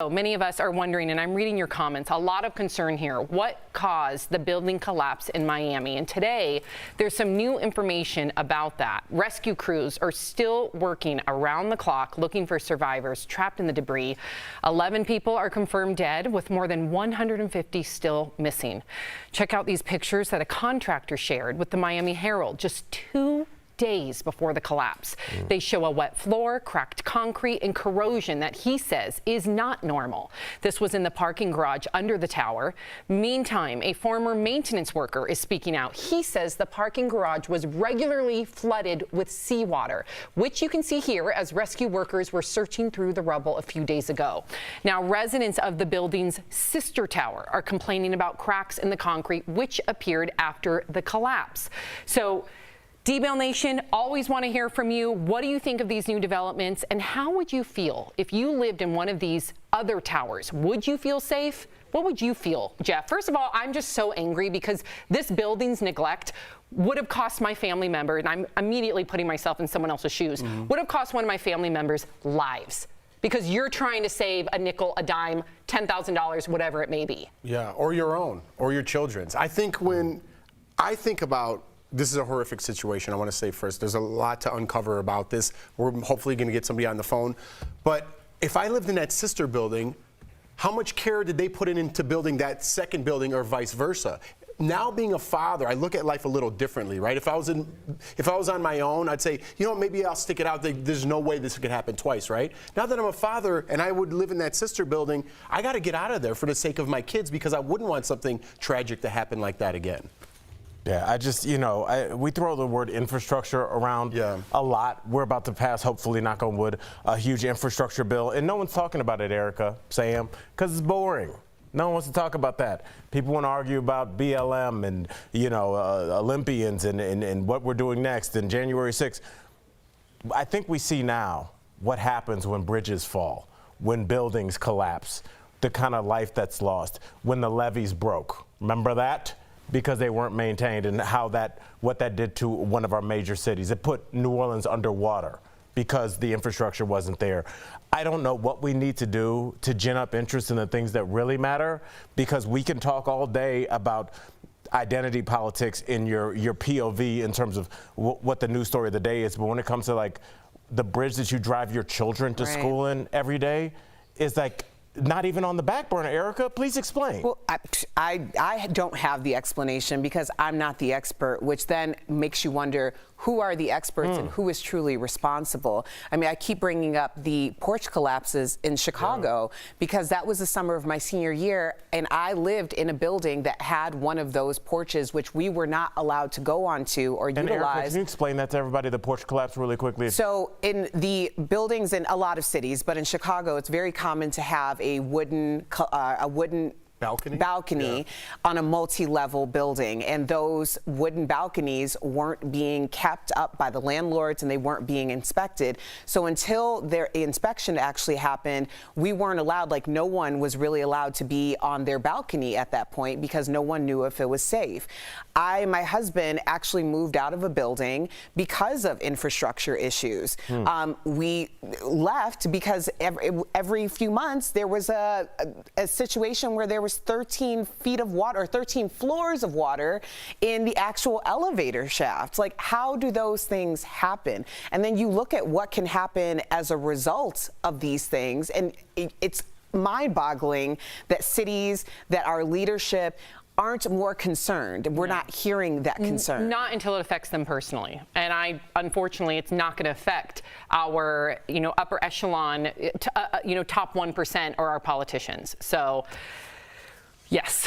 So many of us are wondering, and I'm reading your comments, a lot of concern here. What caused the building collapse in Miami? And today, there's some new information about that. Rescue crews are still working around the clock looking for survivors trapped in the debris. 11 people are confirmed dead, with more than 150 still missing. Check out these pictures that a contractor shared with the Miami Herald just 2 days before the collapse. They show a wet floor, cracked concrete, and corrosion that he says is not normal. This was in the parking garage under the tower. Meantime, a former maintenance worker is speaking out. He says the parking garage was regularly flooded with seawater, which you can see here as rescue workers were searching through the rubble a few days ago. Now, residents of the building's sister tower are complaining about cracks in the concrete, which appeared after the collapse. So, D-Mail Nation, always want to hear from you. What do you think of these new developments, and how would you feel if you lived in one of these other towers? Would you feel safe? What would you feel, Jeff? First of all, I'm just so angry because this building's neglect would have cost my family member, and I'm immediately putting myself in someone else's shoes, would have cost one of my family members' lives. Because you're trying to save a nickel, a dime, $10,000, whatever it may be. Yeah, or your own, or your children's. I think when I think about this is a horrific situation. I want to say first, there's a lot to uncover about this. We're hopefully going to get somebody on the phone. But if I lived in that sister building, how much care did they put into building that second building or vice versa? Now being a father, I look at life a little differently, right? If I was on my own, I'd say, you know, maybe I'll stick it out. There's no way this could happen twice, right? Now that I'm a father and I would live in that sister building, I got to get out of there for the sake of my kids because I wouldn't want something tragic to happen like that again. Yeah, I just, we throw the word infrastructure around a lot. We're about to pass, hopefully, knock on wood, a huge infrastructure bill. And no one's talking about it, Erica, Sam, because it's boring. No one wants to talk about that. People want to argue about BLM and, Olympians and what we're doing next and January 6th. I think we see now what happens when bridges fall, when buildings collapse, the kind of life that's lost, when the levees broke. Remember that? Because they weren't maintained, and what that did to one of our major cities. It put New Orleans underwater because the infrastructure wasn't there. I don't know what we need to do to gin up interest in the things that really matter, because we can talk all day about identity politics in your POV in terms of what the news story of the day is, but when it comes to like the bridge that you drive your children to school in every day is like not even on the back burner. Erica, please explain. Well, I don't have the explanation because I'm not the expert, which then makes you wonder who are the experts and who is truly responsible. I mean, I keep bringing up the porch collapses in Chicago because that was the summer of my senior year, and I lived in a building that had one of those porches, which we were not allowed to go onto or utilize. Erica, can you explain that to everybody, the porch collapse, really quickly? So in the buildings in a lot of cities, but in Chicago, it's very common to have a wooden balcony on a multi-level building, and those wooden balconies weren't being kept up by the landlords and they weren't being inspected. So until their inspection actually happened, we weren't allowed, like no one was really allowed to be on their balcony at that point because no one knew if it was safe. My husband actually moved out of a building because of infrastructure issues. We left because every few months there was a situation where there was 13 feet of water, or 13 floors of water in the actual elevator shafts. Like, how do those things happen? And then you look at what can happen as a result of these things, and it's mind-boggling that cities, that our leadership aren't more concerned. We're not hearing that concern. Not until it affects them personally. And unfortunately, it's not going to affect our, upper echelon, top 1% or our politicians. So, yes.